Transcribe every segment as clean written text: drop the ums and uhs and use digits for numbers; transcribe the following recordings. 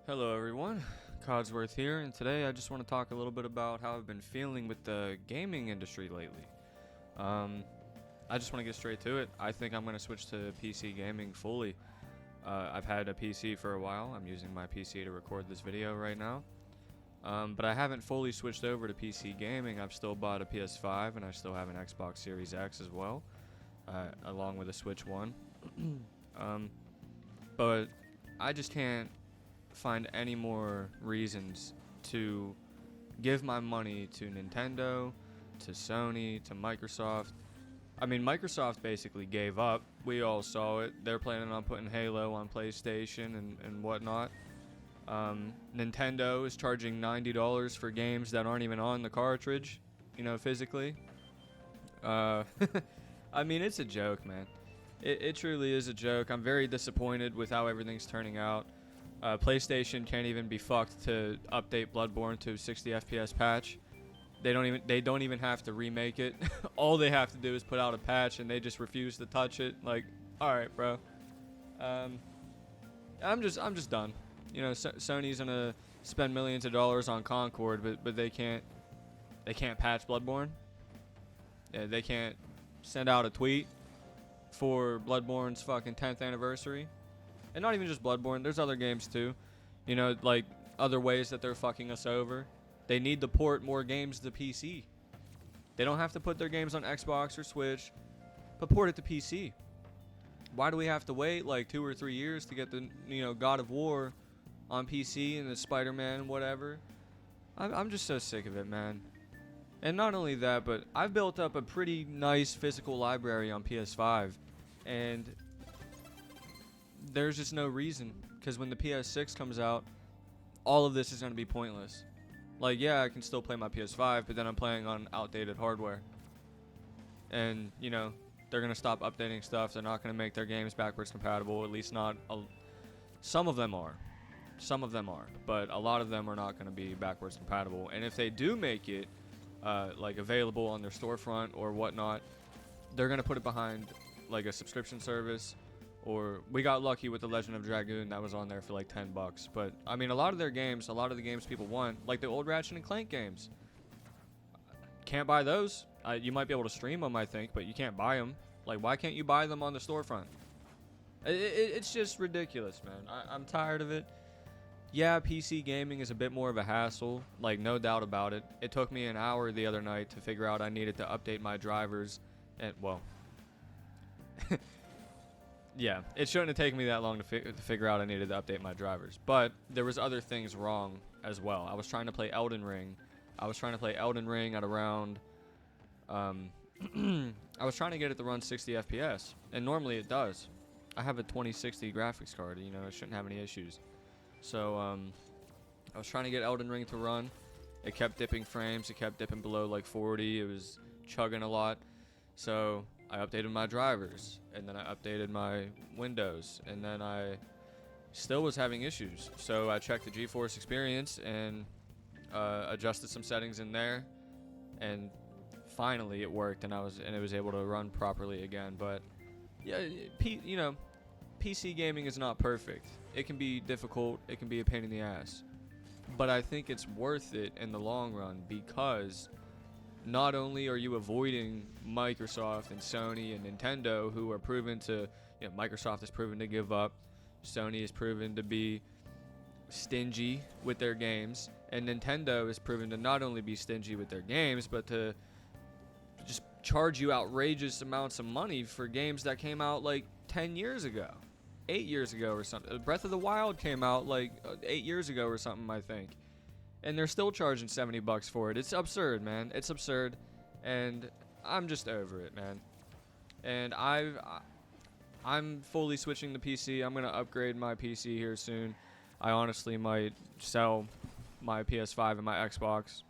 Hello everyone, Codsworth here, and today I just want to talk a little bit about how I've been feeling with the gaming industry lately. I just want to get straight to it. I think I'm going to switch to PC gaming fully. I've had a PC for a while. I'm using my PC to record this video right now. But I haven't fully switched over to PC gaming. I've still bought a PS5 and I still have an Xbox Series X as well, along with a Switch One. But I just can't find any more reasons to give my money to Nintendo, to Sony, to Microsoft. I mean, Microsoft basically gave up. We all saw it. They're planning on putting Halo on PlayStation and whatnot. Nintendo is charging $90 for games that aren't even on the cartridge, physically. I mean, it's a joke, man. It truly is a joke. I'm very disappointed with how everything's turning out. PlayStation can't even be fucked to update Bloodborne to 60 FPS patch. They don't even have to remake it. All they have to do is put out a patch, and they just refuse to touch it. Like, all right, bro. I'm just done. Sony's gonna spend millions of dollars on Concord, but they can't patch Bloodborne. Yeah, they can't send out a tweet for Bloodborne's fucking 10th anniversary. And not even just Bloodborne, there's other games too. Like other ways that they're fucking us over. They need to port more games to PC. They don't have to put their games on Xbox or Switch, but port it to PC. Why do we have to wait like 2 or 3 years to get the God of War on PC and the Spider-Man and whatever? I'm just so sick of it, man. And not only that, but I've built up a pretty nice physical library on PS5, and there's just no reason, because when the PS6 comes out, all of this is going to be pointless. Like, yeah, I can still play my PS5, but then I'm playing on outdated hardware. And, they're going to stop updating stuff. They're not going to make their games backwards compatible, at least not... Some of them are. But a lot of them are not going to be backwards compatible. And if they do make it, available on their storefront or whatnot, they're going to put it behind, like, a subscription service. Or we got lucky with The Legend of Dragoon that was on there for like $10. But I mean, a lot of the games people want, like the old Ratchet and Clank games, can't buy those. You might be able to stream them, I think, but you can't buy them. Like, why can't you buy them on the storefront? It's just ridiculous, man. I'm tired of it. Yeah, PC gaming is a bit more of a hassle, like no doubt about it. It took me an hour the other night to figure out I needed to update my drivers, and well. Yeah, it shouldn't have taken me that long to figure out I needed to update my drivers. But there was other things wrong as well. I was trying to play Elden Ring. At around... I was trying to get it to run 60 FPS. And normally it does. I have a 2060 graphics card. It shouldn't have any issues. So, I was trying to get Elden Ring to run. It kept dipping frames. It kept dipping below like 40. It was chugging a lot. So I updated my drivers, and then I updated my Windows, and then I still was having issues. So I checked the GeForce Experience and adjusted some settings in there, and finally it worked, and it was able to run properly again. But yeah, PC gaming is not perfect. It can be difficult. It can be a pain in the ass. But I think it's worth it in the long run, because not only are you avoiding Microsoft and Sony and Nintendo, who are proven to, Microsoft is proven to give up, Sony is proven to be stingy with their games, and Nintendo is proven to not only be stingy with their games, but to just charge you outrageous amounts of money for games that came out like 10 years ago, 8 years ago or something. Breath of the Wild came out like 8 years ago or something, I think. And they're still charging $70 for it. It's absurd, man. It's absurd. And I'm just over it, man. And I'm fully switching to PC. I'm going to upgrade my PC here soon. I honestly might sell my PS5 and my Xbox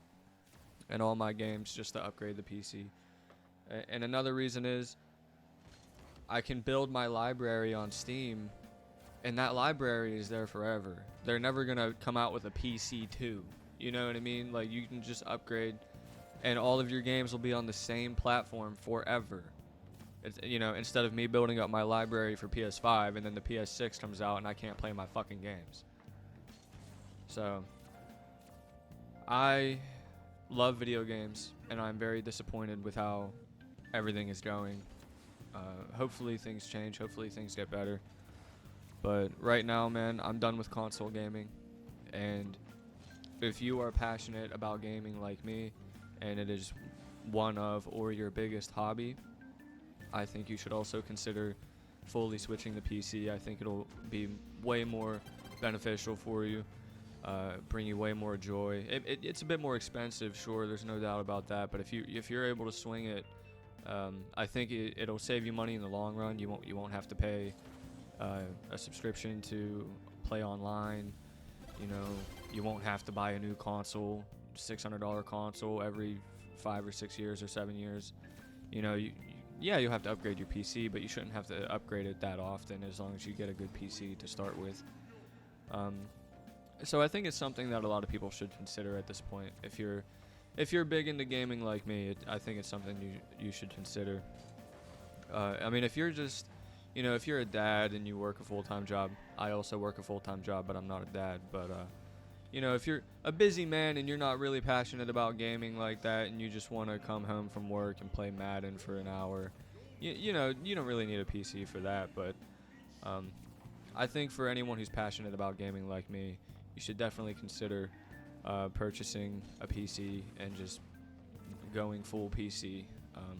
and all my games just to upgrade the PC. And another reason is I can build my library on Steam, and that library is there forever. They're never going to come out with a PC 2. You know what I mean? Like, you can just upgrade, and all of your games will be on the same platform forever. It's, instead of me building up my library for PS5, and then the PS6 comes out and I can't play my fucking games. So I love video games, and I'm very disappointed with how everything is going. Hopefully things change. Hopefully things get better. But right now, man, I'm done with console gaming. And if you are passionate about gaming like me, and it is one of or your biggest hobby, I think you should also consider fully switching to PC. I think it'll be way more beneficial for you, bring you way more joy. It's a bit more expensive, sure. There's no doubt about that. But if you're able to swing it, I think it'll save you money in the long run. You won't have to pay a subscription to play online. You know, you won't have to buy a new console, $600 console every 5 or 6 years or 7 years. You know, you'll have to upgrade your PC, but you shouldn't have to upgrade it that often as long as you get a good PC to start with. So I think it's something that a lot of people should consider at this point. If you're big into gaming like me, I think it's something you should consider. I mean, if you're just, if you're a dad and you work a full-time job, I also work a full-time job, but I'm not a dad. But, if you're a busy man and you're not really passionate about gaming like that and you just want to come home from work and play Madden for an hour, you don't really need a PC for that. But I think for anyone who's passionate about gaming like me, you should definitely consider purchasing a PC and just going full PC.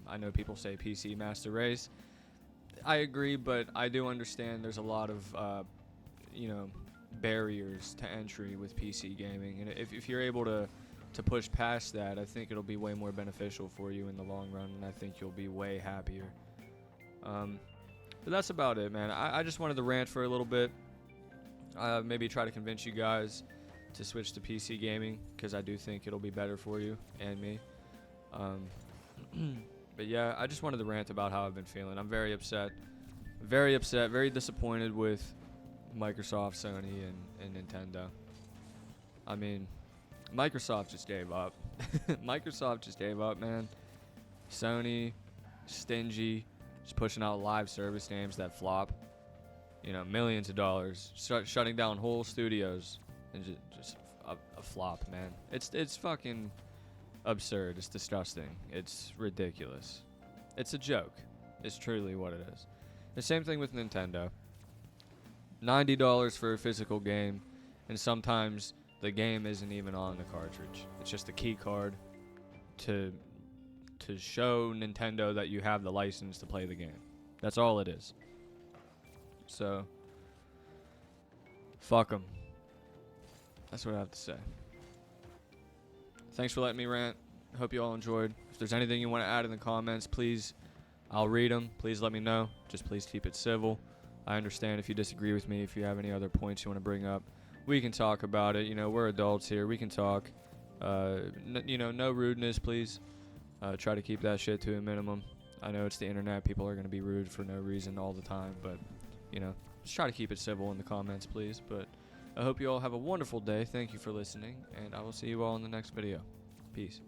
I know people say PC Master Race. I agree, but I do understand there's a lot of, barriers to entry with PC gaming. And if you're able to push past that, I think it'll be way more beneficial for you in the long run, and I think you'll be way happier. But that's about it, man. I just wanted to rant for a little bit. Maybe try to convince you guys to switch to PC gaming, because I do think it'll be better for you and me. But yeah, I just wanted to rant about how I've been feeling. I'm very upset, very disappointed with Microsoft, Sony, and Nintendo. I mean, Microsoft just gave up. Microsoft just gave up, man. Sony, stingy, just pushing out live service games that flop. Millions of dollars, shutting down whole studios, and just a flop, man. It's fucking absurd. It's disgusting. It's ridiculous. It's a joke. It's truly what it is. The same thing with Nintendo. $90 for a physical game, and sometimes the game isn't even on the cartridge. It's just a key card to show Nintendo that you have the license to play the game. That's all it is. So, fuck 'em. That's what I have to say. Thanks for letting me rant. Hope you all enjoyed. If there's anything you want to add in the comments, please, I'll read them. Please let me know. Just please keep it civil. I understand if you disagree with me. If you have any other points you want to bring up, we can talk about it. We're adults here. We can talk. No rudeness, please. Try to keep that shit to a minimum. I know it's the internet. People are going to be rude for no reason all the time, but just try to keep it civil in the comments, please. But I hope you all have a wonderful day. Thank you for listening, and I will see you all in the next video. Peace.